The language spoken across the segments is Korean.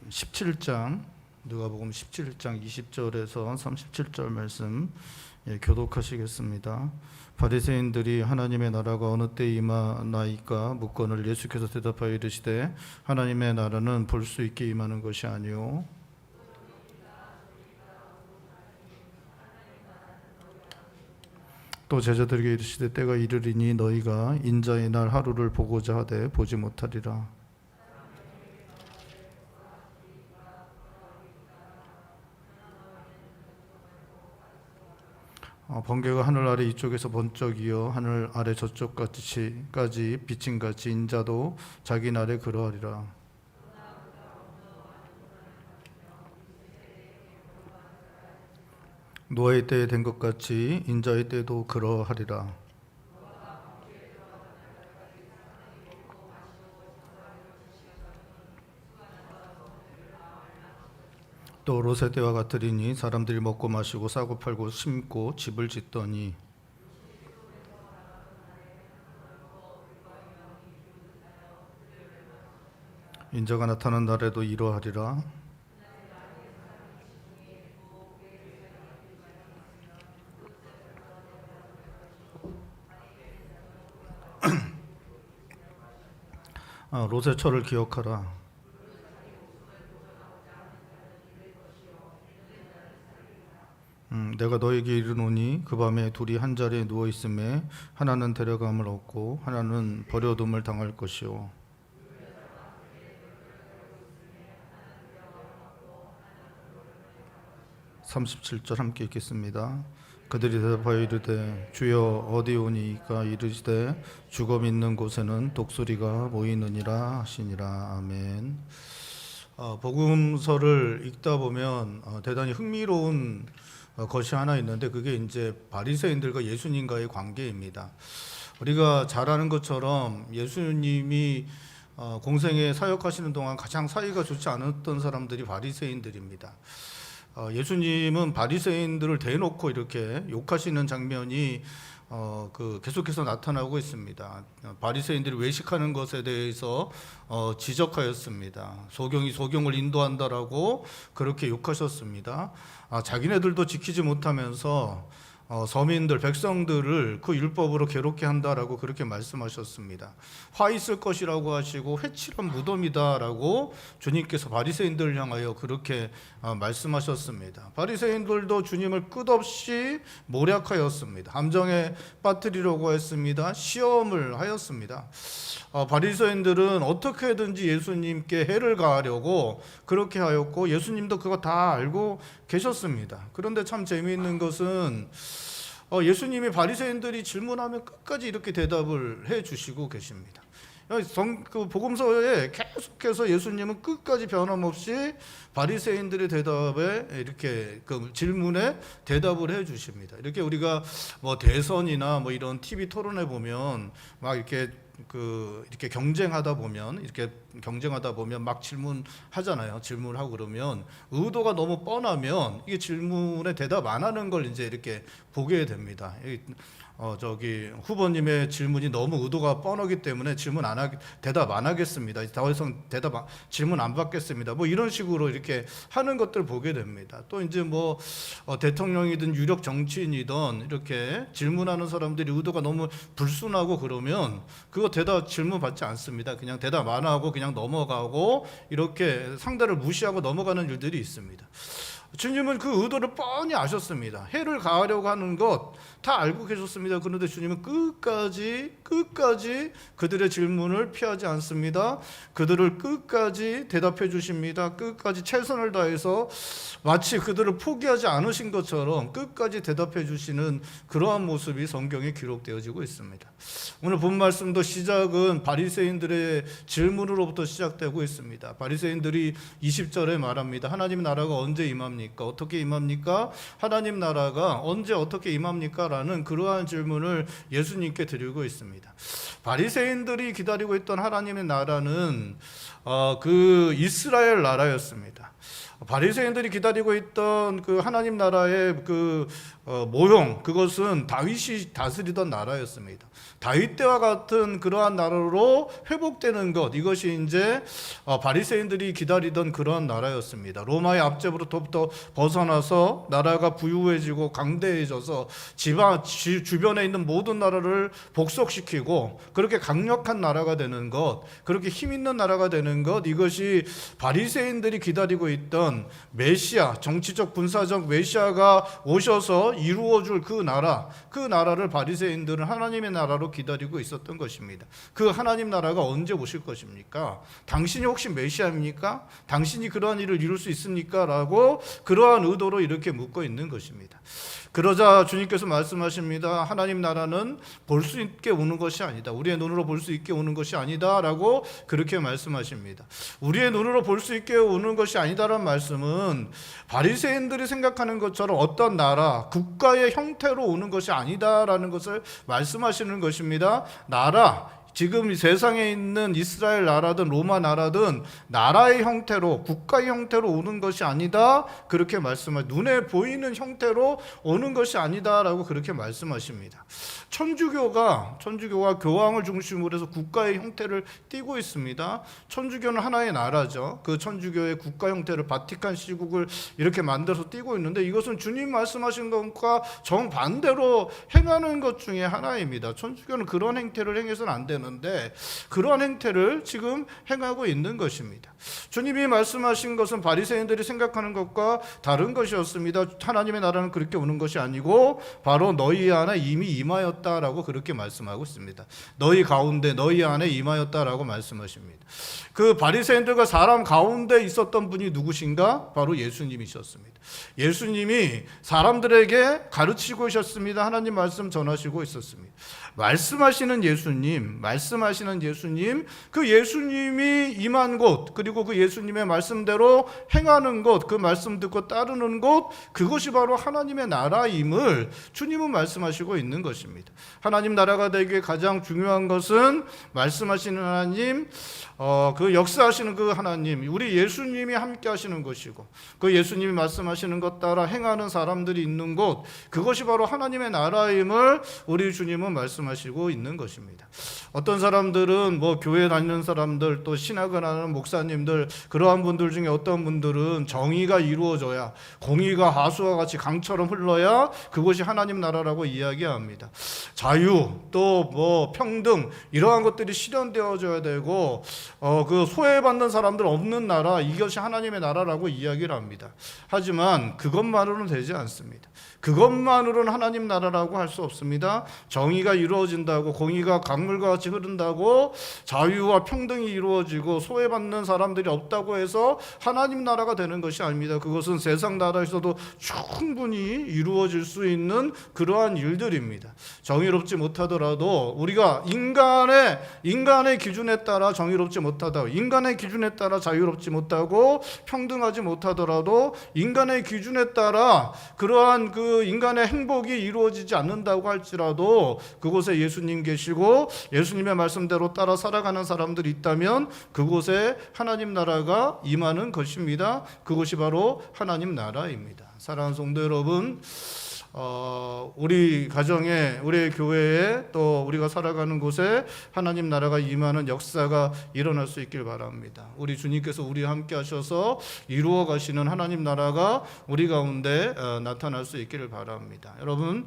17장 누가복음 17장 20절에서 37절 말씀 교독하시겠습니다. 바리새인들이 하나님의 나라가 어느 때 임하나이까 묻거늘 예수께서 대답하여 이르시되 하나님의 나라는 볼 수 있게 임하는 것이 아니요 또 제자들에게 이르시되 때가 이르리니 너희가 인자의 날 하루를 보고자 하되 보지 못하리라. 번개가 하늘 아래 이쪽에서 번쩍이어 하늘 아래 저쪽까지 비침같이 인자도 자기 날에 그러하리라. 노아의 때에 된 것 같이 인자의 때도 그러하리라. 또 롯의 때와 같으리니 사람들이 먹고 마시고 사고 팔고 심고 집을 짓더니 인자가 나타난 날에도 이러하리라. 롯의 철을 기억하라. 내가 너에게 이르노니 그 밤에 둘이 한 자리에 누워 있음에 하나는 데려감을 얻고 하나는 버려둠을 당할 것이요. (37절) 함께 읽겠습니다. 그들이 대답하여 이르되 주여 어디 오니이까 이르시되 죽어 있는 곳에는 독수리가 모이느니라 하시니라. 아멘. 복음서를 읽다 보면 대단히 흥미로운 것이 하나 있는데 그게 이제 바리새인들과 예수님과의 관계입니다. 우리가 잘 아는 것처럼 예수님이 공생에 사역하시는 동안 가장 사이가 좋지 않았던 사람들이 바리새인들입니다. 예수님은 바리새인들을 대놓고 이렇게 욕하시는 장면이 계속해서 나타나고 있습니다. 바리새인들이 외식하는 것에 대해서 지적하였습니다. 소경이 소경을 인도한다라고 그렇게 욕하셨습니다. 자기네들도 지키지 못하면서 서민들, 백성들을 그 율법으로 괴롭게 한다라고 그렇게 말씀하셨습니다. 화 있을 것이라고 하시고 회칠한 무덤이다라고 주님께서 바리새인들을 향하여 그렇게 말씀하셨습니다. 바리새인들도 주님을 끝없이 모략하였습니다. 함정에 빠뜨리려고 했습니다. 시험을 하였습니다. 바리새인들은 어떻게든지 예수님께 해를 가하려고 그렇게 하였고 예수님도 그거 다 알고 계셨습니다. 그런데 참 재미있는 것은 예수님이 바리새인들이 질문하면 끝까지 이렇게 대답을 해 주시고 계십니다. 그 복음서에 계속해서 예수님은 끝까지 변함없이 바리새인들의 대답에 이렇게 그 질문에 대답을 해 주십니다. 이렇게 우리가 뭐 대선이나 뭐 이런 TV 토론에 보면 막 이렇게 경쟁하다 보면 막 질문하잖아요. 질문하고 그러면 의도가 너무 뻔하면 이게 질문에 대답 안 하는 걸 이제 이렇게 보게 됩니다. 후보님의 질문이 너무 의도가 뻔하기 때문에 대답 안 하겠습니다. 더 이상 질문 안 받겠습니다. 뭐 이런 식으로 이렇게 하는 것들을 보게 됩니다. 또 이제 뭐 대통령이든 유력 정치인이든 이렇게 질문하는 사람들이 의도가 너무 불순하고 그러면 그거 질문 받지 않습니다. 그냥 대답 안 하고 그냥 넘어가고 이렇게 상대를 무시하고 넘어가는 일들이 있습니다. 주님은 그 의도를 뻔히 아셨습니다. 해를 가하려고 하는 것 다 알고 계셨습니다. 그런데 주님은 끝까지 그들의 질문을 피하지 않습니다. 그들을 끝까지 대답해 주십니다. 끝까지 최선을 다해서 마치 그들을 포기하지 않으신 것처럼 끝까지 대답해 주시는 그러한 모습이 성경에 기록되어지고 있습니다. 오늘 본 말씀도 시작은 바리새인들의 질문으로부터 시작되고 있습니다. 바리새인들이 20절에 말합니다. 하나님 나라가 언제 임합니까? 어떻게 임합니까? 하나님 나라가 언제 어떻게 임합니까? 라는 그러한 질문을 예수님께 드리고 있습니다. 바리새인들이 기다리고 있던 하나님의 나라는 그 이스라엘 나라였습니다. 바리새인들이 기다리고 있던 그 하나님 나라의 그 모형, 그것은 다윗이 다스리던 나라였습니다. 다윗 때와 같은 그러한 나라로 회복되는 것, 이것이 이제 바리새인들이 기다리던 그러한 나라였습니다. 로마의 압제로부터 벗어나서 나라가 부유해지고 강대해져서 주변에 있는 모든 나라를 복속시키고 그렇게 강력한 나라가 되는 것, 그렇게 힘 있는 나라가 되는 것, 이것이 바리새인들이 기다리고 있던 메시아, 정치적 군사적 메시아가 오셔서 이루어줄 그 나라를 바리새인들은 하나님의 나라로 기다리고 있었던 것입니다. 그 하나님 나라가 언제 오실 것입니까? 당신이 혹시 메시아입니까? 당신이 그러한 일을 이룰 수 있습니까? 라고 그러한 의도로 이렇게 묻고 있는 것입니다. 그러자 주님께서 말씀하십니다. 하나님 나라는 볼 수 있게 오는 것이 아니다. 우리의 눈으로 볼 수 있게 오는 것이 아니다 라고 그렇게 말씀하십니다. 우리의 눈으로 볼 수 있게 오는 것이 아니다라는 말씀은 바리새인들이 생각하는 것처럼 어떤 나라, 국가의 형태로 오는 것이 아니다라는 것을 말씀하시는 것입니다. 지금 세상에 있는 이스라엘 나라든 로마 나라든 나라의 형태로, 국가의 형태로 오는 것이 아니다, 그렇게 말씀하십니다. 눈에 보이는 형태로 오는 것이 아니다라고 그렇게 말씀하십니다. 천주교가 교황을 중심으로 해서 국가의 형태를 띠고 있습니다. 천주교는 하나의 나라죠. 그 천주교의 국가 형태를 바티칸 시국을 이렇게 만들어서 띠고 있는데, 이것은 주님 말씀하신 것과 정반대로 행하는 것 중에 하나입니다. 천주교는 그런 행태를 행해서는 안 되는데 그러한 행태를 지금 행하고 있는 것입니다. 주님이 말씀하신 것은 바리새인들이 생각하는 것과 다른 것이었습니다. 하나님의 나라는 그렇게 오는 것이 아니고 바로 너희 안에 이미 임하였다라고 그렇게 말씀하고 있습니다. 너희 가운데, 너희 안에 임하였다라고 말씀하십니다. 그 바리새인들과 사람 가운데 있었던 분이 누구신가? 바로 예수님이셨습니다. 예수님이 사람들에게 가르치고 있었습니다. 하나님 말씀 전하시고 있었습니다. 말씀하시는 예수님, 그 예수님이 임한 곳, 그리고 그 예수님의 말씀대로 행하는 곳, 그 말씀 듣고 따르는 곳, 그것이 바로 하나님의 나라임을 주님은 말씀하시고 있는 것입니다. 하나님 나라가 되기에 가장 중요한 것은 말씀하시는 하나님, 그 역사하시는 그 하나님, 우리 예수님이 함께 하시는 것이고, 그 예수님이 말씀하시는 것 따라 행하는 사람들이 있는 곳, 그것이 바로 하나님의 나라임을 우리 주님은 말씀하시고 있는 것입니다. 어떤 사람들은 교회 다니는 사람들, 또 신학을 하는 목사님들, 그러한 분들 중에 어떤 분들은 정의가 이루어져야, 공의가 하수와 같이 강처럼 흘러야 그것이 하나님 나라라고 이야기합니다. 자유, 또 평등, 이러한 것들이 실현되어져야 되고, 그 소외받는 사람들 없는 나라, 이것이 하나님의 나라라고 이야기를 합니다. 하지만 그것만으로는 되지 않습니다. 그것만으로는 하나님 나라라고 할 수 없습니다. 정의가 이루어진다고, 공의가 강물과 같이 흐른다고, 자유와 평등이 이루어지고 소외받는 사람들이 없다고 해서 하나님 나라가 되는 것이 아닙니다. 그것은 세상 나라에서도 충분히 이루어질 수 있는 그러한 일들입니다. 정의롭지 못하더라도, 우리가 인간의 기준에 따라 정의롭지 못하다고, 인간의 기준에 따라 자유롭지 못하고 평등하지 못하더라도, 인간의 기준에 따라 그러한 그 인간의 행복이 이루어지지 않는다고 할지라도 그곳에 예수님 계시고 예수님의 말씀대로 따라 살아가는 사람들이 있다면 그곳에 하나님 나라가 임하는 것입니다. 그것이 바로 하나님 나라입니다. 사랑하는 성도 여러분, 우리 가정에, 우리 교회에, 또 우리가 살아가는 곳에 하나님 나라가 임하는 역사가 일어날 수 있길 바랍니다. 우리 주님께서 우리와 함께 하셔서 이루어 가시는 하나님 나라가 우리 가운데 나타날 수 있기를 바랍니다. 여러분,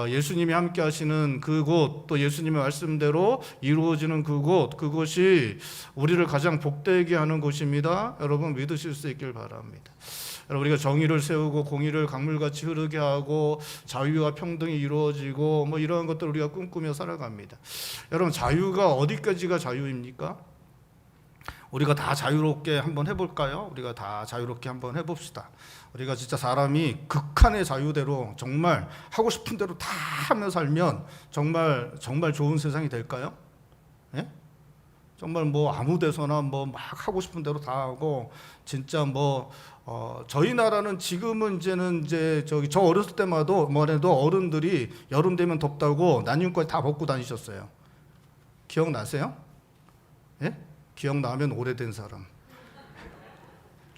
예수님이 함께 하시는 그곳, 또 예수님의 말씀대로 이루어지는 그곳, 그것이 우리를 가장 복되게 하는 곳입니다. 여러분, 믿으실 수 있길 바랍니다. 우리가 정의를 세우고 공의를 강물같이 흐르게 하고 자유와 평등이 이루어지고 이러한 것들을 우리가 꿈꾸며 살아갑니다. 여러분, 자유가 어디까지가 자유입니까? 우리가 다 자유롭게 한번 해볼까요? 우리가 다 자유롭게 한번 해봅시다. 우리가 진짜 사람이 극한의 자유대로 정말 하고 싶은 대로 다 하며 살면 정말 좋은 세상이 될까요? 예? 정말 아무 데서나 막 하고 싶은 대로 다 하고, 진짜 저희 나라는 지금은 이제는 저 어렸을 때마도 해도 어른들이 여름 되면 덥다고 난닝까지 다 벗고 다니셨어요. 기억나세요? 예? 기억나면 오래된 사람.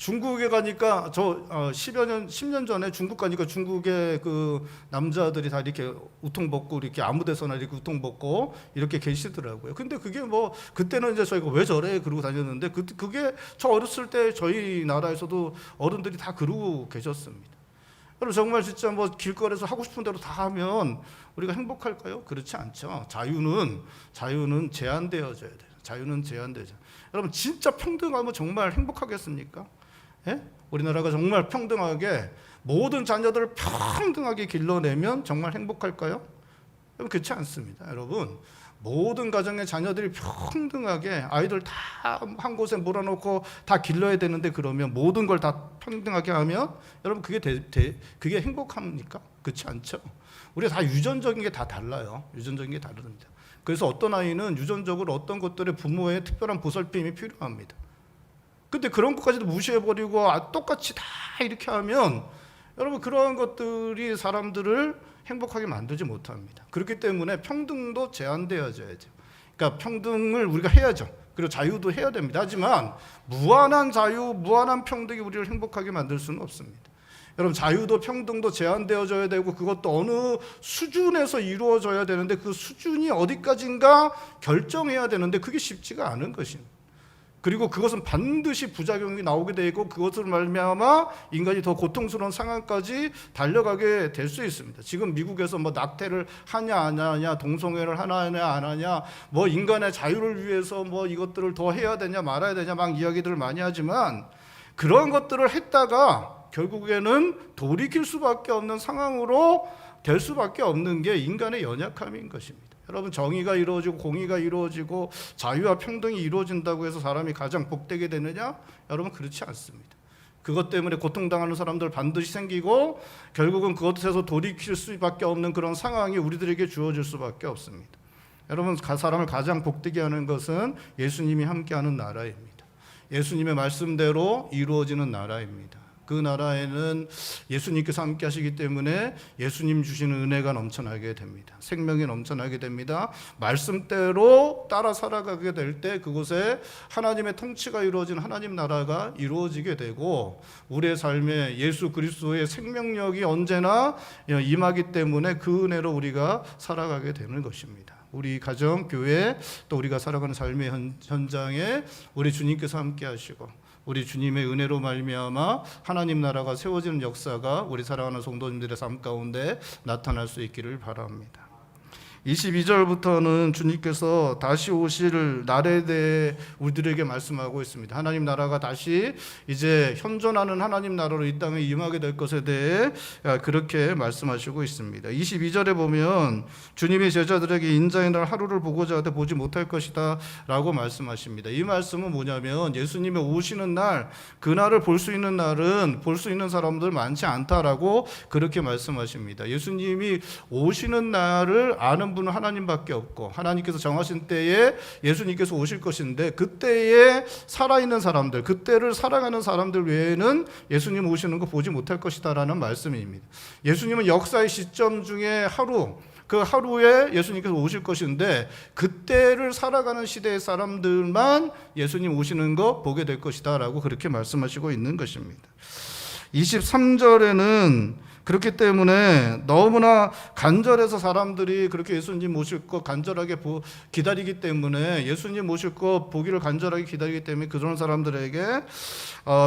중국에 가니까 10년 전에 중국 가니까 중국의 그 남자들이 다 이렇게 우통 벗고 이렇게 아무 데서나 이렇게 우통 벗고 이렇게 계시더라고요. 근데 그게 뭐 그때는 이제 저희가 왜 저래 그러고 다녔는데 그게 저 어렸을 때 저희 나라에서도 어른들이 다 그러고 계셨습니다. 여러분 정말 진짜 뭐 길거리에서 하고 싶은 대로 다 하면 우리가 행복할까요? 그렇지 않죠. 자유는 제한되어져야 돼요. 자유는 제한되죠. 여러분 진짜 평등하면 정말 행복하겠습니까? 예? 우리나라가 정말 평등하게 모든 자녀들을 평등하게 길러내면 정말 행복할까요? 여러분 그렇지 않습니다. 여러분 모든 가정의 자녀들이 평등하게 아이들 다 한 곳에 몰아놓고 다 길러야 되는데 그러면 모든 걸 다 평등하게 하면 여러분 그게 행복합니까? 그렇지 않죠. 우리가 다 유전적인 게 다 달라요. 유전적인 게 다릅니다. 그래서 어떤 아이는 유전적으로 어떤 것들에 부모의 특별한 보살핌이 필요합니다. 근데 그런 것까지도 무시해버리고 똑같이 다 이렇게 하면 여러분 그러한 것들이 사람들을 행복하게 만들지 못합니다. 그렇기 때문에 평등도 제한되어져야죠. 그러니까 평등을 우리가 해야죠. 그리고 자유도 해야 됩니다. 하지만 무한한 자유, 무한한 평등이 우리를 행복하게 만들 수는 없습니다. 여러분 자유도 평등도 제한되어져야 되고 그것도 어느 수준에서 이루어져야 되는데 그 수준이 어디까지인가 결정해야 되는데 그게 쉽지가 않은 것입니다. 그리고 그것은 반드시 부작용이 나오게 되고 그것으로 말미암아 인간이 더 고통스러운 상황까지 달려가게 될 수 있습니다. 지금 미국에서 뭐 낙태를 하냐 안 하냐, 동성애를 하냐 안 하냐, 뭐 인간의 자유를 위해서 뭐 이것들을 더 해야 되냐 말아야 되냐 막 이야기들을 많이 하지만 그런 것들을 했다가 결국에는 돌이킬 수밖에 없는 상황으로 될 수밖에 없는 게 인간의 연약함인 것입니다. 여러분 정의가 이루어지고 공의가 이루어지고 자유와 평등이 이루어진다고 해서 사람이 가장 복되게 되느냐? 여러분 그렇지 않습니다. 그것 때문에 고통당하는 사람들 반드시 생기고 결국은 그것에서 돌이킬 수밖에 없는 그런 상황이 우리들에게 주어질 수밖에 없습니다. 여러분 사람을 가장 복되게 하는 것은 예수님이 함께하는 나라입니다. 예수님의 말씀대로 이루어지는 나라입니다. 그 나라에는 예수님께서 함께 하시기 때문에 예수님 주시는 은혜가 넘쳐나게 됩니다. 생명이 넘쳐나게 됩니다. 말씀대로 따라 살아가게 될 때 그곳에 하나님의 통치가 이루어진 하나님 나라가 이루어지게 되고 우리의 삶에 예수 그리스도의 생명력이 언제나 임하기 때문에 그 은혜로 우리가 살아가게 되는 것입니다. 우리 가정, 교회, 또 우리가 살아가는 삶의 현장에 우리 주님께서 함께 하시고 우리 주님의 은혜로 말미암아 하나님 나라가 세워지는 역사가 우리 사랑하는 성도님들의 삶 가운데 나타날 수 있기를 바랍니다. 22절부터는 주님께서 다시 오실 날에 대해 우리들에게 말씀하고 있습니다. 하나님 나라가 다시 이제 현존하는 하나님 나라로 이 땅에 임하게 될 것에 대해 그렇게 말씀하시고 있습니다. 22절에 보면 주님이 제자들에게 인자의 날 하루를 보고자 하되 보지 못할 것이다 라고 말씀하십니다. 이 말씀은 뭐냐면 예수님이 오시는 날, 그날을 볼 수 있는 날은 볼 수 있는 사람들 많지 않다라고 그렇게 말씀하십니다. 예수님이 오시는 날을 아는 분은 하나님밖에 없고 하나님께서 정하신 때에 예수님께서 오실 것인데 그때에 살아있는 사람들, 그때를 살아가는 사람들 외에는 예수님 오시는 거 보지 못할 것이다 라는 말씀입니다. 예수님은 역사의 시점 중에 그 하루에 예수님께서 오실 것인데 그때를 살아가는 시대의 사람들만 예수님 오시는 거 보게 될 것이다 라고 그렇게 말씀하시고 있는 것입니다. 23절에는 그렇기 때문에 너무나 간절해서 사람들이 그렇게 예수님 모실 것 간절하게 기다리기 때문에 예수님 모실 것 보기를 간절하게 기다리기 때문에 그런 사람들에게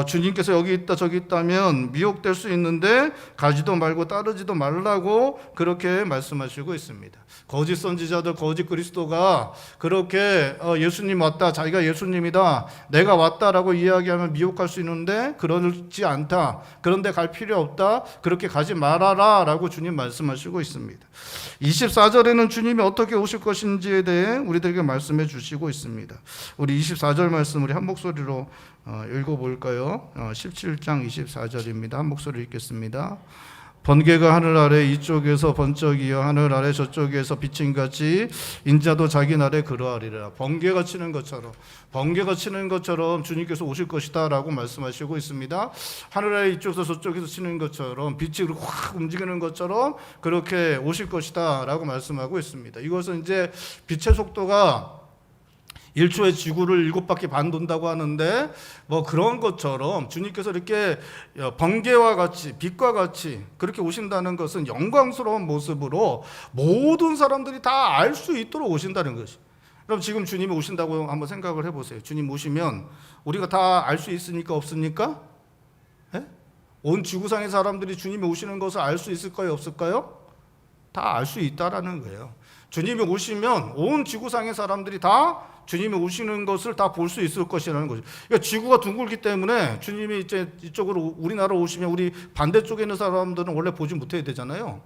주님께서 여기 있다 저기 있다면 미혹될 수 있는데 가지도 말고 따르지도 말라고 그렇게 말씀하시고 있습니다. 거짓 선지자들, 거짓 그리스도가 그렇게 예수님 왔다, 자기가 예수님이다, 내가 왔다라고 이야기하면 미혹할 수 있는데 그러지 않다, 그런데 갈 필요 없다, 그렇게 가지 말아라 라고 주님 말씀하시고 있습니다. 24절에는 주님이 어떻게 오실 것인지에 대해 우리들에게 말씀해 주시고 있습니다. 우리 24절 말씀 우리 한 목소리로 읽어볼까요? 17장 24절입니다. 한 목소리 읽겠습니다. 번개가 하늘 아래 이쪽에서 번쩍이어 하늘 아래 저쪽에서 비친 같이 인자도 자기 날에 그러하리라. 번개가 치는 것처럼 주님께서 오실 것이다 라고 말씀하시고 있습니다. 하늘 아래 이쪽에서 저쪽에서 치는 것처럼 빛이 확 움직이는 것처럼 그렇게 오실 것이다 라고 말씀하고 있습니다. 이것은 이제 빛의 속도가 1초에 지구를 7바퀴 반 돈다고 하는데 뭐 그런 것처럼 주님께서 이렇게 번개와 같이 빛과 같이 그렇게 오신다는 것은 영광스러운 모습으로 모든 사람들이 다 알 수 있도록 오신다는 것이. 그럼 지금 주님이 오신다고 한번 생각을 해보세요. 주님 오시면 우리가 다 알 수 있습니까? 없습니까? 예? 온 지구상의 사람들이 주님이 오시는 것을 알 수 있을까요? 없을까요? 다 알 수 있다라는 거예요. 주님이 오시면 온 지구상의 사람들이 다 주님이 오시는 것을 다 볼 수 있을 것이라는 거죠. 그러니까 지구가 둥글기 때문에 주님이 이제 이쪽으로 우리나라 오시면 우리 반대쪽에 있는 사람들은 원래 보지 못해야 되잖아요.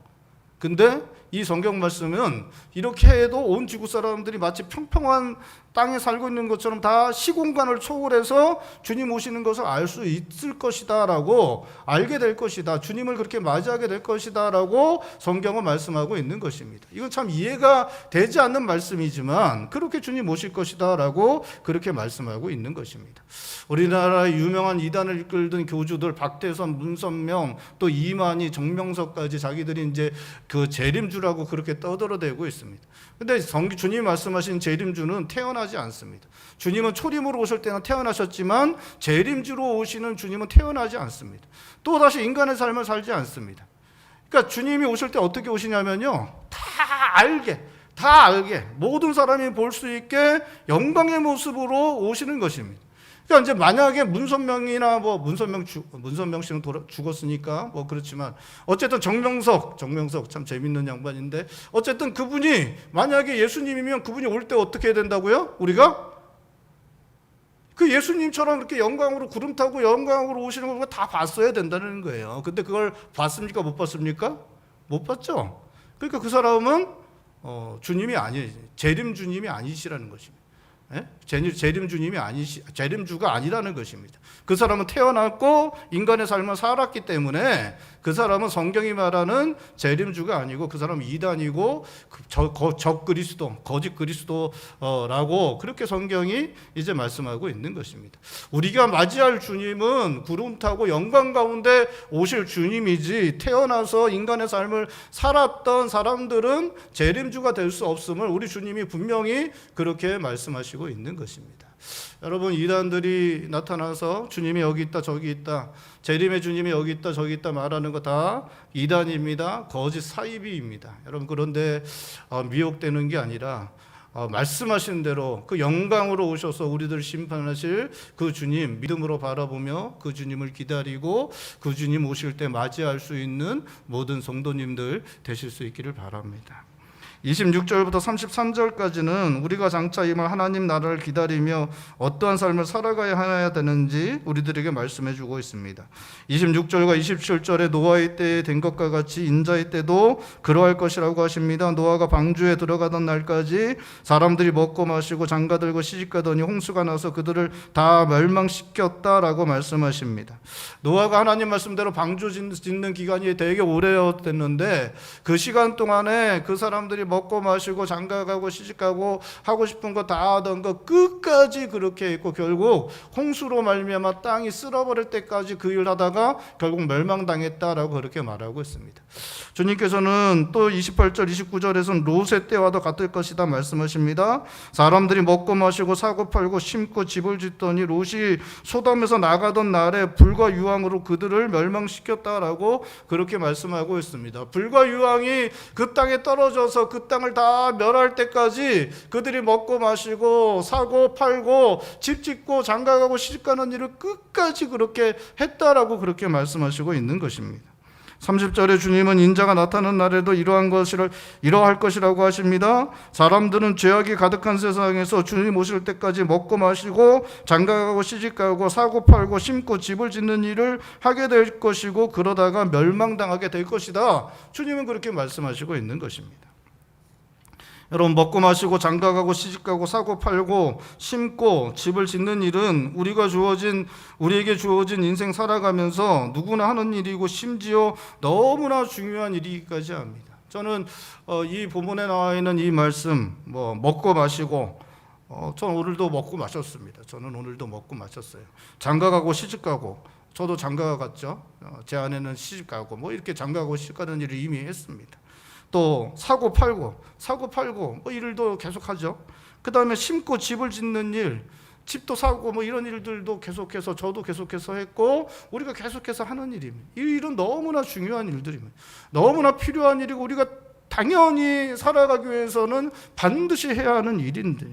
근데 이 성경 말씀은 이렇게 해도 온 지구 사람들이 마치 평평한 땅에 살고 있는 것처럼 다 시공간을 초월해서 주님 오시는 것을 알 수 있을 것이다 라고 알게 될 것이다. 주님을 그렇게 맞이하게 될 것이다 라고 성경은 말씀하고 있는 것입니다. 이건 참 이해가 되지 않는 말씀이지만 그렇게 주님 오실 것이다 라고 그렇게 말씀하고 있는 것입니다. 우리나라의 유명한 이단을 이끌던 교주들 박태선, 문선명, 또 이만희, 정명석까지 자기들이 이제 그 재림주라고 그렇게 떠들어대고 있습니다. 근데 주님이 말씀하신 재림주는 태어나지 않습니다. 주님은 초림으로 오실 때는 태어나셨지만 재림주로 오시는 주님은 태어나지 않습니다. 또다시 인간의 삶을 살지 않습니다. 그러니까 주님이 오실 때 어떻게 오시냐면요, 다 알게 모든 사람이 볼 수 있게 영광의 모습으로 오시는 것입니다. 그러니까 이제 만약에 문선명이나 뭐 문선명 씨는 죽었으니까 뭐 그렇지만 어쨌든 정명석 참 재밌는 양반인데 어쨌든 그분이 만약에 예수님이면 그분이 올 때 어떻게 해야 된다고요? 우리가 그 예수님처럼 이렇게 영광으로 구름 타고 영광으로 오시는 걸 다 봤어야 된다는 거예요. 근데 그걸 봤습니까? 못 봤습니까? 못 봤죠. 그러니까 그 사람은 재림 주님이 아니시라는 것입니다. 재림주가 아니라는 것입니다. 그 사람은 태어났고 인간의 삶을 살았기 때문에 그 사람은 성경이 말하는 재림주가 아니고 그 사람은 이단이고 적 그리스도, 거짓 그리스도라고 그렇게 성경이 이제 말씀하고 있는 것입니다. 우리가 맞이할 주님은 구름 타고 영광 가운데 오실 주님이지 태어나서 인간의 삶을 살았던 사람들은 재림주가 될 수 없음을 우리 주님이 분명히 그렇게 말씀하시고 있는 것입니다. 여러분, 이단들이 나타나서 주님이 여기 있다 저기 있다, 재림의 주님이 여기 있다 저기 있다 말하는 거 다 이단입니다. 거짓 사이비입니다. 여러분, 그런데 미혹되는 게 아니라 말씀하신 대로 그 영광으로 오셔서 우리들 심판하실 그 주님 믿음으로 바라보며 그 주님을 기다리고 그 주님 오실 때 맞이할 수 있는 모든 성도님들 되실 수 있기를 바랍니다. 26절부터 33절까지는 우리가 장차 임할 하나님 나라를 기다리며 어떠한 삶을 살아가야 되는지 우리들에게 말씀해 주고 있습니다. 26절과 27절에 노아의 때에 된 것과 같이 인자의 때도 그러할 것이라고 하십니다. 노아가 방주에 들어가던 날까지 사람들이 먹고 마시고 장가들고 시집가더니 홍수가 나서 그들을 다 멸망시켰다라고 말씀하십니다. 노아가 하나님 말씀대로 방주 짓는 기간이 되게 오래였는데 그 시간 동안에 그 사람들이 먹고 마시고 장가가고 시집가고 하고 싶은 거 다 하던 거 끝까지 그렇게 했고 결국 홍수로 말미암아 땅이 쓸어버릴 때까지 그 일 하다가 결국 멸망당했다라고 그렇게 말하고 있습니다. 주님께서는 또 28절 29절에서는 롯의 때와도 같을 것이다 말씀하십니다. 사람들이 먹고 마시고 사고 팔고 심고 집을 짓더니 롯이 소돔에서 나가던 날에 불과 유황으로 그들을 멸망시켰다라고 그렇게 말씀하고 있습니다. 불과 유황이 그 땅에 떨어져서 그 땅을 다 멸할 때까지 그들이 먹고 마시고 사고 팔고 집 짓고 장가가고 시집가는 일을 끝까지 그렇게 했다라고 그렇게 말씀하시고 있는 것입니다. 30절에 주님은 인자가 나타나는 날에도 이러할 것이라고 하십니다. 사람들은 죄악이 가득한 세상에서 주님 오실 때까지 먹고 마시고 장가가고 시집가고 사고 팔고 심고 집을 짓는 일을 하게 될 것이고 그러다가 멸망당하게 될 것이다. 주님은 그렇게 말씀하시고 있는 것입니다. 여러분, 먹고 마시고 장가가고 시집가고 사고 팔고 심고 집을 짓는 일은 우리에게 주어진 인생 살아가면서 누구나 하는 일이고 심지어 너무나 중요한 일이기까지 합니다. 저는 이 본문에 나와 있는 이 말씀 먹고 마시고 저는 오늘도 먹고 마셨습니다. 저는 오늘도 먹고 마셨어요. 장가가고 시집가고 저도 장가가 갔죠. 제 아내는 시집가고 이렇게 장가가고 시집가는 일을 이미 했습니다. 또 사고 팔고 일도 계속하죠. 그 다음에 심고 집을 짓는 일, 집도 사고 뭐 이런 일들도 계속해서 저도 계속해서 했고 우리가 계속해서 하는 일입니다. 이 일은 너무나 중요한 일들입니다. 너무나 필요한 일이고 우리가 당연히 살아가기 위해서는 반드시 해야 하는 일인데,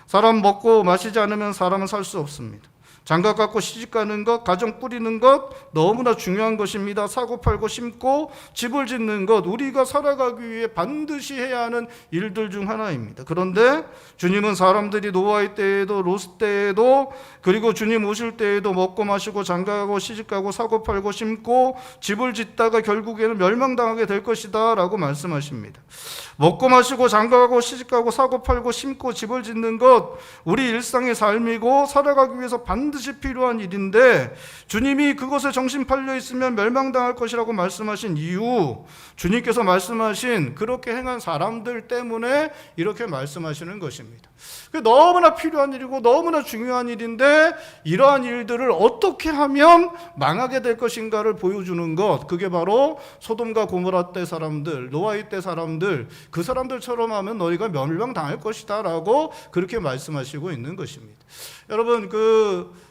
사람 먹고 마시지 않으면 사람은 살 수 없습니다. 장가 갖고 시집 가는 것, 가정 꾸리는 것 너무나 중요한 것입니다. 사고 팔고 심고 집을 짓는 것, 우리가 살아가기 위해 반드시 해야 하는 일들 중 하나입니다. 그런데 주님은 사람들이 노아의 때에도 롯 때에도 그리고 주님 오실 때에도 먹고 마시고 장가 가고 시집 가고 사고 팔고 심고 집을 짓다가 결국에는 멸망당하게 될 것이다 라고 말씀하십니다. 먹고 마시고 장가 가고 시집 가고 사고 팔고 심고 집을 짓는 것, 우리 일상의 삶이고 살아가기 위해서 반드시 필요한 일인데, 주님이 그것에 정신 팔려 있으면 멸망당할 것이라고 말씀하신 이유, 주님께서 말씀하신 그렇게 행한 사람들 때문에 이렇게 말씀하시는 것입니다. 너무나 필요한 일이고 너무나 중요한 일인데, 이러한 일들을 어떻게 하면 망하게 될 것인가를 보여주는 것, 그게 바로 소돔과 고모라 때 사람들, 노아의 때 사람들, 그 사람들처럼 하면 너희가 멸망당할 것이다 라고 그렇게 말씀하시고 있는 것입니다. 여러분,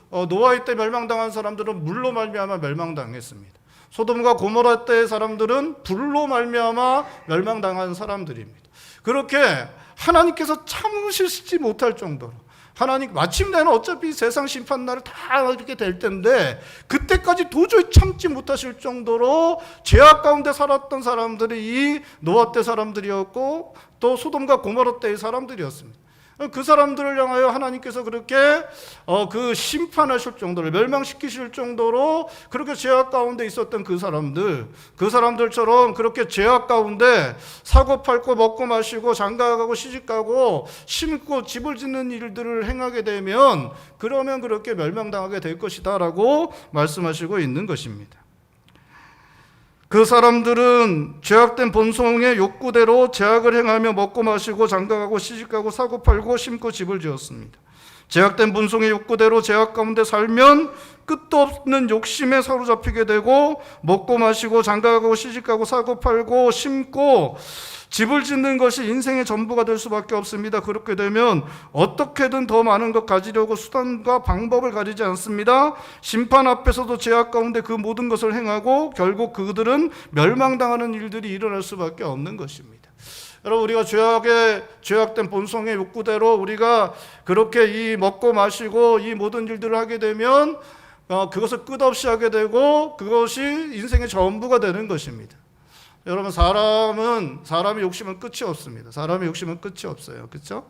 노아의 때 멸망당한 사람들은 물로 말미암아 멸망당했습니다. 소돔과 고모라 때의 사람들은 불로 말미암아 멸망당한 사람들입니다. 그렇게 하나님께서 참으시지 못할 정도로, 하나님 마침내는 어차피 세상 심판날을 다 이렇게 될 텐데 그때까지 도저히 참지 못하실 정도로 죄악 가운데 살았던 사람들이 이 노아 때 사람들이었고 또 소돔과 고모라 때의 사람들이었습니다. 그 사람들을 향하여 하나님께서 그렇게 그 심판하실 정도로, 멸망시키실 정도로 그렇게 죄악 가운데 있었던 그 사람들처럼 그렇게 죄악 가운데 사고 팔고 먹고 마시고 장가 가고 시집 가고 심고 집을 짓는 일들을 행하게 되면 그러면 그렇게 멸망당하게 될 것이다 라고 말씀하시고 있는 것입니다. 그 사람들은 죄악된 본성의 욕구대로 죄악을 행하며 먹고 마시고 장가가고 시집가고 사고 팔고 심고 집을 지었습니다. 죄악된 본성의 욕구대로 죄악 가운데 살면 끝도 없는 욕심에 사로잡히게 되고 먹고 마시고 장가가고 시집가고 사고 팔고 심고 집을 짓는 것이 인생의 전부가 될 수밖에 없습니다. 그렇게 되면 어떻게든 더 많은 것 가지려고 수단과 방법을 가리지 않습니다. 심판 앞에서도 죄악 가운데 그 모든 것을 행하고 결국 그들은 멸망당하는 일들이 일어날 수밖에 없는 것입니다. 여러분, 우리가 죄악된 본성의 욕구대로 우리가 그렇게 이 먹고 마시고 이 모든 일들을 하게 되면 그것을 끝없이 하게 되고 그것이 인생의 전부가 되는 것입니다. 여러분, 사람의 욕심은 끝이 없습니다. 사람의 욕심은 끝이 없어요. 그렇죠?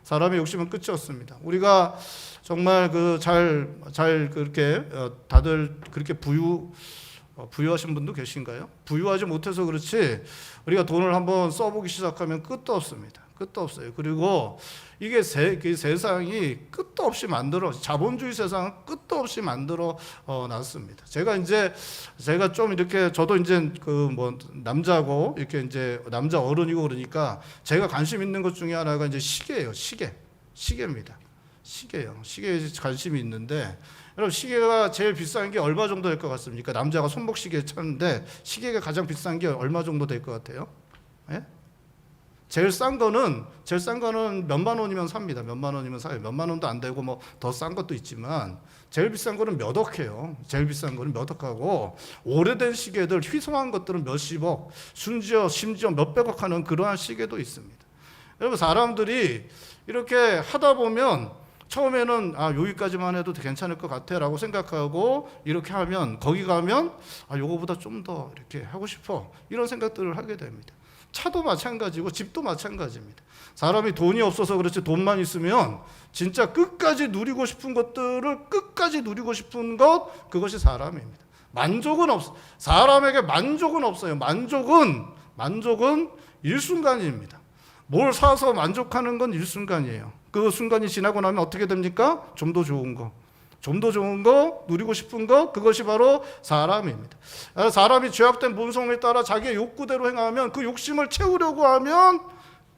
사람의 욕심은 끝이 없습니다. 우리가 정말 잘 그렇게 다들 그렇게 부유하신 분도 계신가요? 부유하지 못해서 그렇지 우리가 돈을 한번 써보기 시작하면 끝도 없습니다. 끝도 없어요. 그리고 이게 세상이 끝도 없이 자본주의 세상은 끝도 없이 만들어 놨습니다. 제가 좀 이렇게 저도 이제 남자고 이렇게 이제 남자 어른이고 그러니까 제가 관심 있는 것 중에 하나가 이제 시계예요. 시계입니다. 시계에 관심이 있는데, 여러분, 시계가 제일 비싼 게 얼마 정도 될 것 같습니까? 남자가 손목 시계 찾는데 시계가 가장 비싼 게 얼마 정도 될 것 같아요? 예? 제일 싼 거는 몇만 원이면 삽니다. 몇만 원이면 사요. 몇만 원도 안 되고 뭐 더 싼 것도 있지만 제일 비싼 거는 몇 억해요. 제일 비싼 거는 몇 억하고, 오래된 시계들 휘성한 것들은 몇십억, 심지어 몇백억 하는 그러한 시계도 있습니다. 여러분, 사람들이 이렇게 하다 보면 처음에는 여기까지만 해도 괜찮을 것 같아라고 생각하고 이렇게 하면 거기 가면 요거보다 좀 더 이렇게 하고 싶어, 이런 생각들을 하게 됩니다. 차도 마찬가지고 집도 마찬가지입니다. 사람이 돈이 없어서 그렇지 돈만 있으면 진짜 끝까지 누리고 싶은 것들을 끝까지 누리고 싶은 것, 그것이 사람입니다. 사람에게 만족은 없어요. 만족은 일순간입니다. 뭘 사서 만족하는 건 일순간이에요. 그 순간이 지나고 나면 어떻게 됩니까? 좀 더 좋은 거, 누리고 싶은 것, 그것이 바로 사람입니다. 사람이 죄악된 본성에 따라 자기의 욕구대로 행하면 그 욕심을 채우려고 하면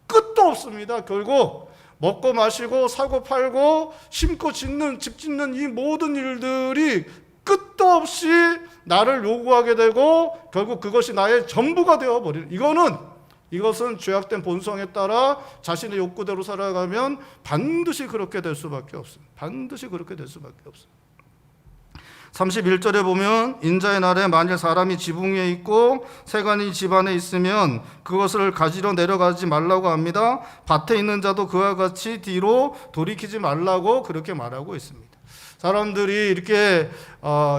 끝도 없습니다. 결국 먹고 마시고 사고 팔고 심고 집 짓는 이 모든 일들이 끝도 없이 나를 요구하게 되고 결국 그것이 나의 전부가 되어버리는, 이것은 죄악된 본성에 따라 자신의 욕구대로 살아가면 반드시 그렇게 될 수밖에 없습니다. 반드시 그렇게 될 수밖에 없습니다. 31절에 보면 인자의 날에 만일 사람이 지붕 위에 있고 새간이 집 안에 있으면 그것을 가지러 내려가지 말라고 합니다. 밭에 있는 자도 그와 같이 뒤로 돌이키지 말라고 그렇게 말하고 있습니다. 사람들이 이렇게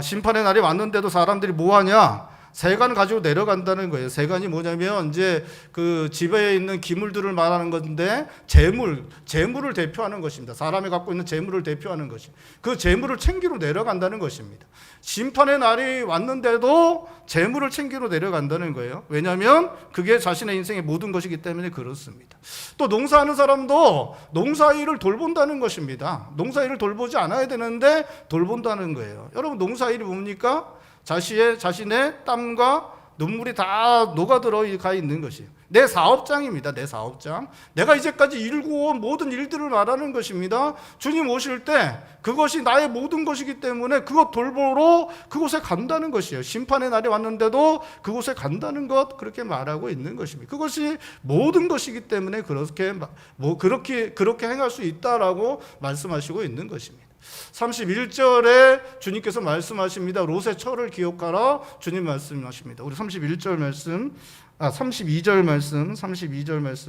심판의 날이 왔는데도 사람들이 뭐하냐? 세간 가지고 내려간다는 거예요. 세간이 뭐냐면 이제 그 집에 있는 기물들을 말하는 건데 재물을 대표하는 것입니다. 사람이 갖고 있는 재물을 대표하는 것이 그 재물을 챙기러 내려간다는 것입니다. 심판의 날이 왔는데도 재물을 챙기러 내려간다는 거예요. 왜냐하면 그게 자신의 인생의 모든 것이기 때문에 그렇습니다. 또 농사하는 사람도 농사일을 돌본다는 것입니다. 농사일을 돌보지 않아야 되는데 돌본다는 거예요. 여러분 농사일이 뭡니까? 자신의 땀과 눈물이 다 녹아들어가 있는 것이에요. 내 사업장입니다. 내 사업장. 내가 이제까지 일구어온 모든 일들을 말하는 것입니다. 주님 오실 때 그것이 나의 모든 것이기 때문에 그것 돌보러 그곳에 간다는 것이에요. 심판의 날이 왔는데도 그곳에 간다는 것 그렇게 말하고 있는 것입니다. 그것이 모든 것이기 때문에 그렇게 행할 수 있다라고 말씀하시고 있는 것입니다. 31절에 주님께서 말씀하십니다. 롯의 처를 기억하라. 주님 말씀하십니다. 우리 32절 말씀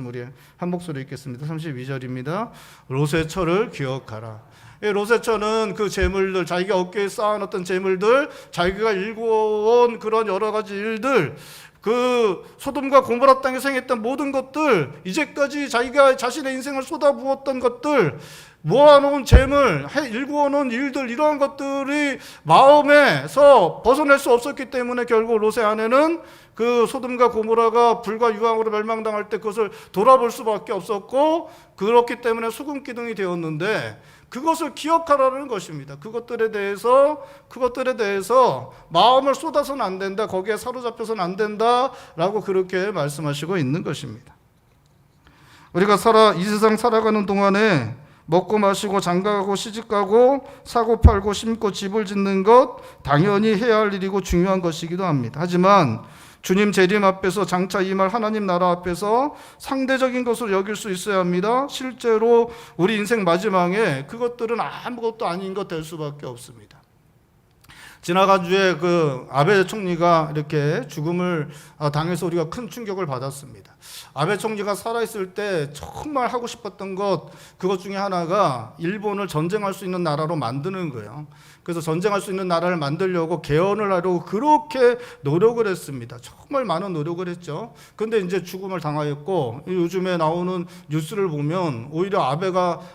우리 한 목소리 읽겠습니다. 32절입니다. 롯의 처를 기억하라. 롯의 처는 그 재물들, 자기가 어깨에 쌓아놨던 재물들, 자기가 일궈온 그런 여러 가지 일들, 그 소돔과 고모라 땅에 생겼던 모든 것들, 이제까지 자기가 자신의 인생을 쏟아부었던 것들, 모아놓은 재물, 일구어놓은 일들, 이러한 것들이 마음에서 벗어날 수 없었기 때문에 결국 롯의 아내는 그 소돔과 고모라가 불과 유황으로 멸망당할 때 그것을 돌아볼 수밖에 없었고, 그렇기 때문에 수금기둥이 되었는데 그것을 기억하라는 것입니다. 그것들에 대해서 마음을 쏟아서는 안 된다, 거기에 사로잡혀서는 안 된다라고 그렇게 말씀하시고 있는 것입니다. 우리가 이 세상 살아가는 동안에 먹고 마시고 장가가고 시집가고 사고 팔고 심고 집을 짓는 것 당연히 해야 할 일이고 중요한 것이기도 합니다. 하지만 주님 재림 앞에서 장차 임할 하나님 나라 앞에서 상대적인 것으로 여길 수 있어야 합니다. 실제로 우리 인생 마지막에 그것들은 아무것도 아닌 것 될 수밖에 없습니다. 지나간 주에 그 아베 총리가 이렇게 죽음을 당해서 우리가 큰 충격을 받았습니다. 아베 총리가 살아있을 때 정말 하고 싶었던 그것 중에 하나가 일본을 전쟁할 수 있는 나라로 만드는 거예요. 그래서 전쟁할 수 있는 나라를 만들려고 개헌을 하려고 그렇게 노력을 했습니다. 정말 많은 노력을 했죠. 근데 이제 죽음을 당하였고, 요즘에 나오는 뉴스를 보면 오히려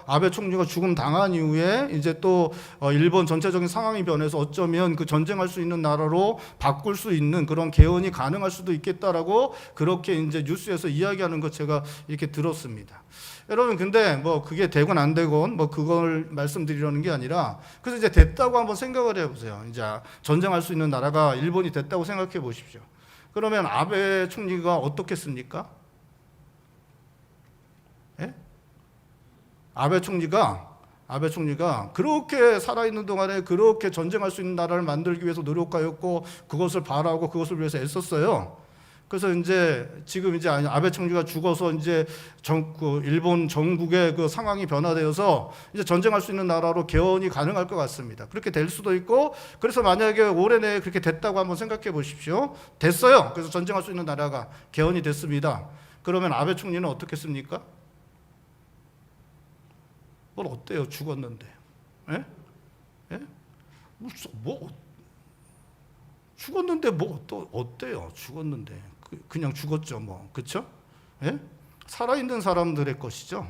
아베 총리가 죽음 당한 이후에 이제 또 일본 전체적인 상황이 변해서 어쩌면 그 전쟁할 수 있는 나라로 바꿀 수 있는 그런 개헌이 가능할 수도 있겠다라고 그렇게 이제 뉴스에서 이야기하는 것 제가 이렇게 들었습니다. 여러분, 근데 뭐 그게 되건 안 되건 뭐 그걸 말씀드리려는 게 아니라, 그래서 이제 됐다고 한번 생각을 해보세요. 이제 전쟁할 수 있는 나라가 일본이 됐다고 생각해 보십시오. 그러면 아베 총리가 어떻겠습니까? 예? 아베 총리가 그렇게 살아있는 동안에 그렇게 전쟁할 수 있는 나라를 만들기 위해서 노력하였고, 그것을 바라고 그것을 위해서 애썼어요. 그래서 이제 지금 이제 아베 총리가 죽어서 이제 일본 전국의 그 상황이 변화되어서 이제 전쟁할 수 있는 나라로 개헌이 가능할 것 같습니다. 그렇게 될 수도 있고, 그래서 만약에 올해 내에 그렇게 됐다고 한번 생각해 보십시오. 됐어요. 그래서 전쟁할 수 있는 나라가 개헌이 됐습니다. 그러면 아베 총리는 어떻겠습니까? 뭘 어때요? 죽었는데. 예? 예? 죽었는데 어때요? 죽었는데. 그냥 죽었죠, 뭐. 그렇죠? 예? 살아있는 사람들의 것이죠.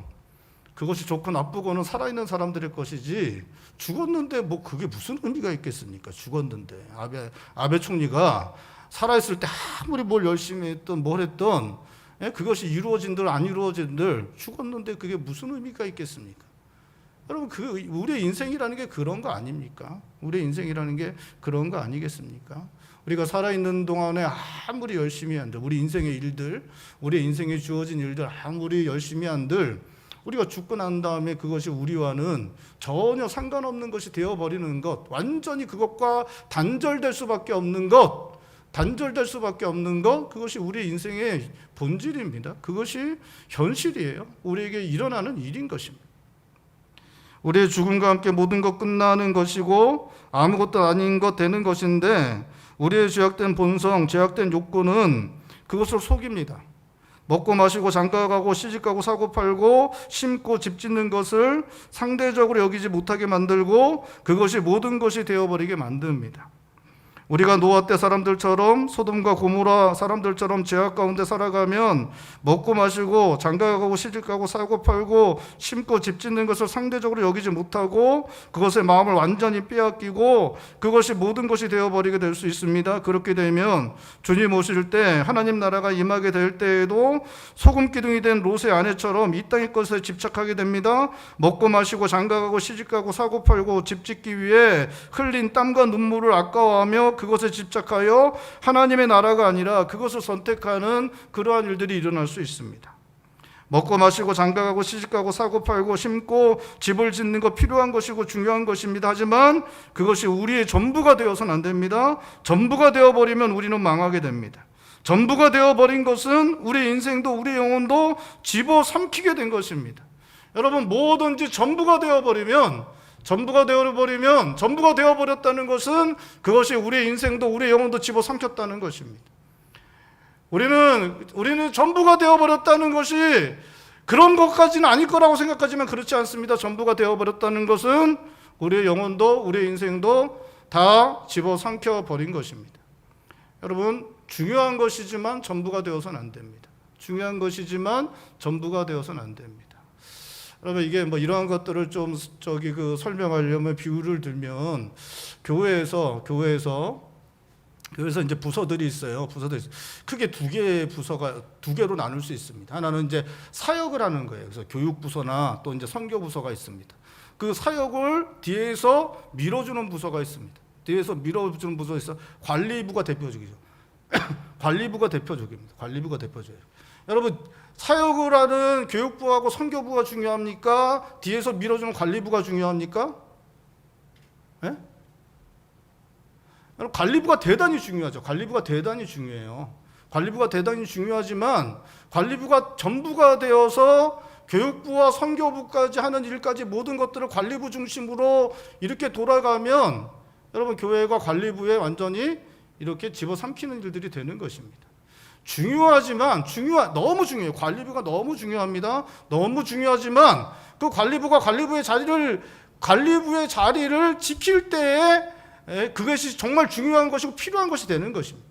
그것이 좋고 나쁘고는 살아있는 사람들의 것이지, 죽었는데 뭐 그게 무슨 의미가 있겠습니까? 죽었는데. 아베 총리가 살아있을 때 아무리 뭘 열심히 했던 뭘 했던, 예? 그것이 이루어진들 안 이루어진들 죽었는데 그게 무슨 의미가 있겠습니까? 여러분, 우리의 인생이라는 게 그런 거 아닙니까? 우리의 인생이라는 게 그런 거 아니겠습니까? 우리가 살아있는 동안에 아무리 열심히 한들, 우리 인생의 일들, 우리 인생에 주어진 일들 아무리 열심히 한들, 우리가 죽고 난 다음에 그것이 우리와는 전혀 상관없는 것이 되어버리는 것, 완전히 그것과 단절될 수밖에 없는 것, 단절될 수밖에 없는 것, 그것이 우리 인생의 본질입니다. 그것이 현실이에요. 우리에게 일어나는 일인 것입니다. 우리의 죽음과 함께 모든 것 끝나는 것이고 아무것도 아닌 것 되는 것인데, 우리의 죄악된 본성, 죄악된 욕구는 그것을 속입니다. 먹고 마시고 장가가고 시집가고 사고 팔고 심고 집 짓는 것을 상대적으로 여기지 못하게 만들고 그것이 모든 것이 되어버리게 만듭니다. 우리가 노아 때 사람들처럼, 소돔과 고모라 사람들처럼 죄악 가운데 살아가면 먹고 마시고 장가가고 시집가고 사고 팔고 심고 집 짓는 것을 상대적으로 여기지 못하고 그것의 마음을 완전히 빼앗기고 그것이 모든 것이 되어버리게 될 수 있습니다. 그렇게 되면 주님 오실 때, 하나님 나라가 임하게 될 때에도 소금 기둥이 된 롯의 아내처럼 이 땅의 것에 집착하게 됩니다. 먹고 마시고 장가가고 시집가고 사고 팔고 집 짓기 위해 흘린 땀과 눈물을 아까워하며 그것에 집착하여 하나님의 나라가 아니라 그것을 선택하는 그러한 일들이 일어날 수 있습니다. 먹고 마시고 장가가고 시집가고 사고 팔고 심고 집을 짓는 거 필요한 것이고 중요한 것입니다. 하지만 그것이 우리의 전부가 되어서는 안 됩니다. 전부가 되어버리면 우리는 망하게 됩니다. 전부가 되어버린 것은 우리 인생도 우리 영혼도 집어삼키게 된 것입니다. 여러분, 뭐든지 전부가 되어버리면, 전부가 되어버렸다는 것은 그것이 우리의 인생도 우리의 영혼도 집어삼켰다는 것입니다. 우리는 전부가 되어버렸다는 것이 그런 것까지는 아닐 거라고 생각하지만 그렇지 않습니다. 전부가 되어버렸다는 것은 우리의 영혼도 우리의 인생도 다 집어삼켜버린 것입니다. 여러분, 중요한 것이지만 전부가 되어서는 안 됩니다. 중요한 것이지만 전부가 되어서는 안 됩니다. 여러분, 이게 이러한 것들을 좀 설명하려면 비유를 들면, 교회에서 이제 부서들이 있어요. 크게 두 개로 나눌 수 있습니다. 하나는 이제 사역을 하는 거예요. 그래서 교육부서나 또 이제 선교부서가 있습니다. 그 사역을 뒤에서 밀어주는 부서가 있습니다. 뒤에서 밀어주는 부서가 있어. 관리부가 대표적이죠. 관리부가 대표적입니다. 관리부가 대표적이에요. 여러분, 사역을 하는 교육부하고 선교부가 중요합니까? 뒤에서 밀어주는 관리부가 중요합니까? 네? 여러분, 관리부가 대단히 중요하죠. 관리부가 대단히 중요해요. 관리부가 대단히 중요하지만 관리부가 전부가 되어서 교육부와 선교부까지 하는 일까지 모든 것들을 관리부 중심으로 이렇게 돌아가면 여러분, 교회가 관리부에 완전히 이렇게 집어삼키는 일들이 되는 것입니다. 중요하지만 너무 중요해요. 관리부가 너무 중요합니다. 너무 중요하지만 그 관리부가 관리부의 자리를 지킬 때에 그것이 정말 중요한 것이고 필요한 것이 되는 것입니다.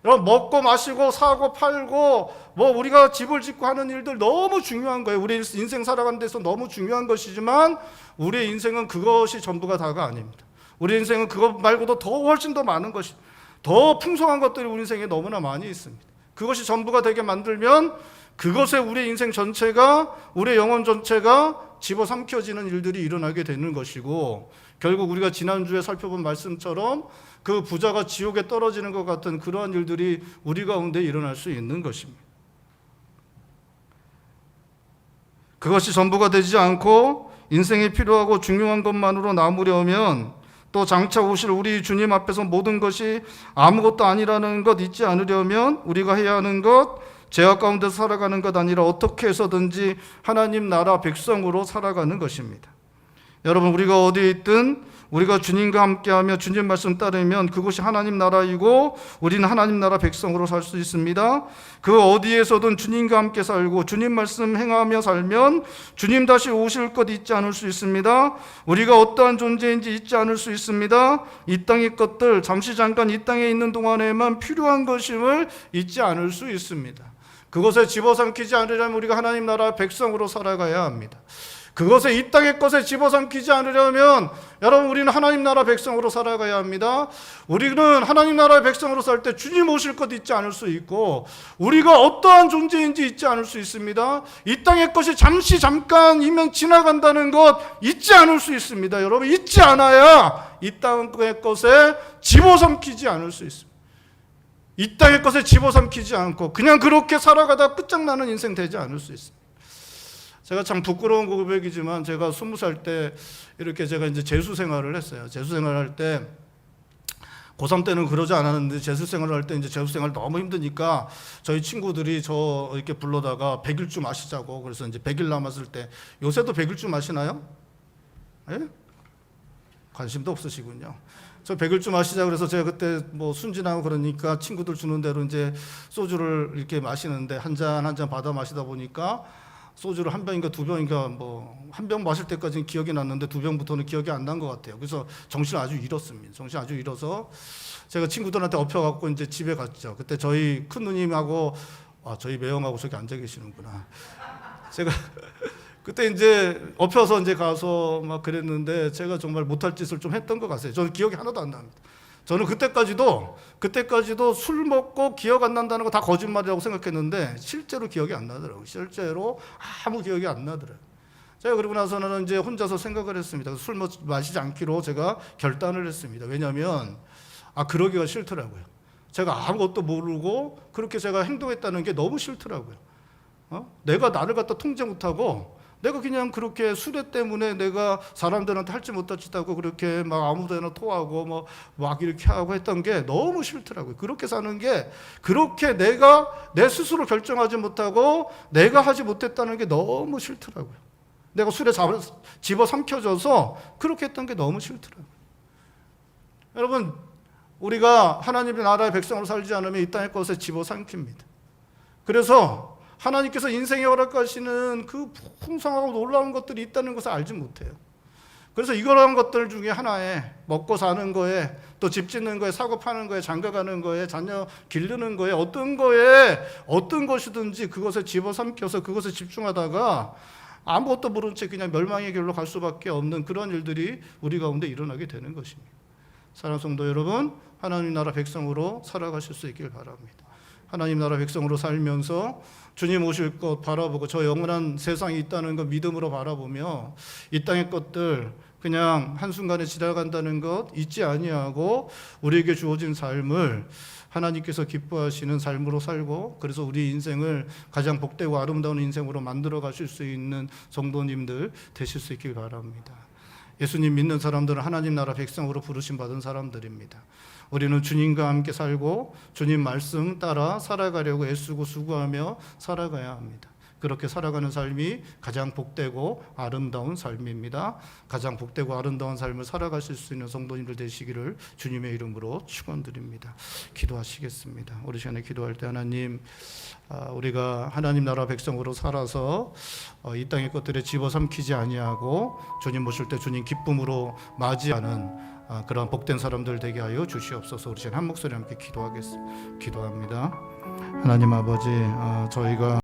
여러분, 먹고 마시고 사고 팔고 우리가 집을 짓고 하는 일들 너무 중요한 거예요. 우리 인생 살아가는 데서 너무 중요한 것이지만 우리의 인생은 그것이 전부가 다가 아닙니다. 우리 인생은 그것 말고도 훨씬 더 많은 것이, 더 풍성한 것들이 우리 인생에 너무나 많이 있습니다. 그것이 전부가 되게 만들면 그것에 우리 인생 전체가, 우리의 영혼 전체가 집어삼켜지는 일들이 일어나게 되는 것이고, 결국 우리가 지난주에 살펴본 말씀처럼 그 부자가 지옥에 떨어지는 것 같은 그러한 일들이 우리 가운데 일어날 수 있는 것입니다. 그것이 전부가 되지 않고 인생이 필요하고 중요한 것만으로 남으려면, 또 장차 오실 우리 주님 앞에서 모든 것이 아무것도 아니라는 것 잊지 않으려면 우리가 해야 하는 것, 죄악 가운데서 살아가는 것 아니라 어떻게 해서든지 하나님 나라 백성으로 살아가는 것입니다. 여러분, 우리가 어디에 있든 우리가 주님과 함께하며 주님 말씀 따르면 그것이 하나님 나라이고 우리는 하나님 나라 백성으로 살 수 있습니다. 그 어디에서든 주님과 함께 살고 주님 말씀 행하며 살면 주님 다시 오실 것 잊지 않을 수 있습니다. 우리가 어떠한 존재인지 잊지 않을 수 있습니다. 이 땅의 것들, 잠시 잠깐 이 땅에 있는 동안에만 필요한 것임을 잊지 않을 수 있습니다. 그것에 집어삼키지 않으려면 우리가 하나님 나라 백성으로 살아가야 합니다. 그것에 이 땅의 것에 집어삼키지 않으려면 여러분, 우리는 하나님 나라 백성으로 살아가야 합니다. 우리는 하나님 나라의 백성으로 살 때 주님 오실 것 잊지 않을 수 있고 우리가 어떠한 존재인지 잊지 않을 수 있습니다. 이 땅의 것이 잠시 잠깐이면 지나간다는 것 잊지 않을 수 있습니다. 여러분, 잊지 않아야 이 땅의 것에 집어삼키지 않을 수 있습니다. 이 땅의 것에 집어삼키지 않고 그냥 그렇게 살아가다 끝장나는 인생 되지 않을 수 있습니다. 제가 참 부끄러운 고백이지만 제가 20살 때 이렇게 제가 이제 재수 생활을 했어요. 재수 생활을 할 때 고3 때는 그러지 않았는데 재수 생활을 할 때 이제 재수 생활 너무 힘드니까 저희 친구들이 저 이렇게 불러다가 100일주 마시자고. 그래서 이제 100일 남았을 때, 요새도 100일주 마시나요? 예? 관심도 없으시군요. 저 100일주 마시자 그래서 제가 그때 뭐 순진하고 그러니까 친구들 주는 대로 이제 소주를 이렇게 마시는데 한 잔 한 잔 받아 마시다 보니까 소주를 한 병인가 두 병인가 뭐 한 병 마실 때까지는 기억이 났는데 두 병부터는 기억이 안 난 것 같아요. 그래서 정신을 아주 잃었습니다. 정신 아주 잃어서 제가 친구들한테 엎혀갖고 이제 집에 갔죠. 그때 저희 큰 누님하고 저희 매형하고 저기 앉아 계시는구나. 제가 그때 이제 엎혀서 이제 가서 막 그랬는데 제가 정말 못할 짓을 좀 했던 것 같아요. 저는 기억이 하나도 안 납니다. 저는 그때까지도 술 먹고 기억 안 난다는 거 다 거짓말이라고 생각했는데 실제로 기억이 안 나더라고요. 실제로 아무 기억이 안 나더라고요. 제가 그러고 나서는 이제 혼자서 생각을 했습니다. 술 마시지 않기로 제가 결단을 했습니다. 왜냐하면 그러기가 싫더라고요. 제가 아무것도 모르고 그렇게 제가 행동했다는 게 너무 싫더라고요. 내가 나를 갖다 통제 못하고 내가 그냥 그렇게 수레 때문에 내가 사람들한테 할지 못할 짓 하고 그렇게 막 아무데나 토하고 막 이렇게 하고 했던 게 너무 싫더라고요. 그렇게 사는 게, 그렇게 내가 내 스스로 결정하지 못하고 내가 하지 못했다는 게 너무 싫더라고요. 내가 술에 집어 삼켜져서 그렇게 했던 게 너무 싫더라고요. 여러분, 우리가 하나님의 나라의 백성으로 살지 않으면 이 땅의 것에 집어 삼킵니다. 그래서 하나님께서 인생에 허락하시는 그 풍성하고 놀라운 것들이 있다는 것을 알지 못해요. 그래서 이러한 것들 중에 하나에 먹고 사는 거에, 또 집 짓는 거에, 사고 파는 거에, 장가 가는 거에, 자녀 기르는 거에, 어떤 것이든지 그것에 집어삼켜서 그것에 집중하다가 아무것도 모른 채 그냥 멸망의 길로 갈 수밖에 없는 그런 일들이 우리 가운데 일어나게 되는 것입니다. 사랑하는 성도 여러분, 하나님 나라 백성으로 살아가실 수 있길 바랍니다. 하나님 나라 백성으로 살면서 주님 오실 것 바라보고 저 영원한 세상이 있다는 것 믿음으로 바라보며 이 땅의 것들 그냥 한순간에 지나간다는 것 잊지 아니하고 우리에게 주어진 삶을 하나님께서 기뻐하시는 삶으로 살고, 그래서 우리 인생을 가장 복되고 아름다운 인생으로 만들어 가실 수 있는 성도님들 되실 수 있길 바랍니다. 예수님 믿는 사람들은 하나님 나라 백성으로 부르심 받은 사람들입니다. 우리는 주님과 함께 살고 주님 말씀 따라 살아가려고 애쓰고 수고하며 살아가야 합니다. 그렇게 살아가는 삶이 가장 복되고 아름다운 삶입니다. 가장 복되고 아름다운 삶을 살아가실 수 있는 성도님들 되시기를 주님의 이름으로 축원드립니다. 기도하시겠습니다. 우리 시간에 기도할 때 하나님, 우리가 하나님 나라 백성으로 살아서 이 땅의 것들에 집어삼키지 아니하고 주님 오실 때 주님 기쁨으로 맞이하는 그런 복된 사람들 되게 하여 주시옵소서. 우리 시간 한 목소리 함께 기도합니다. 하나님 아버지, 저희가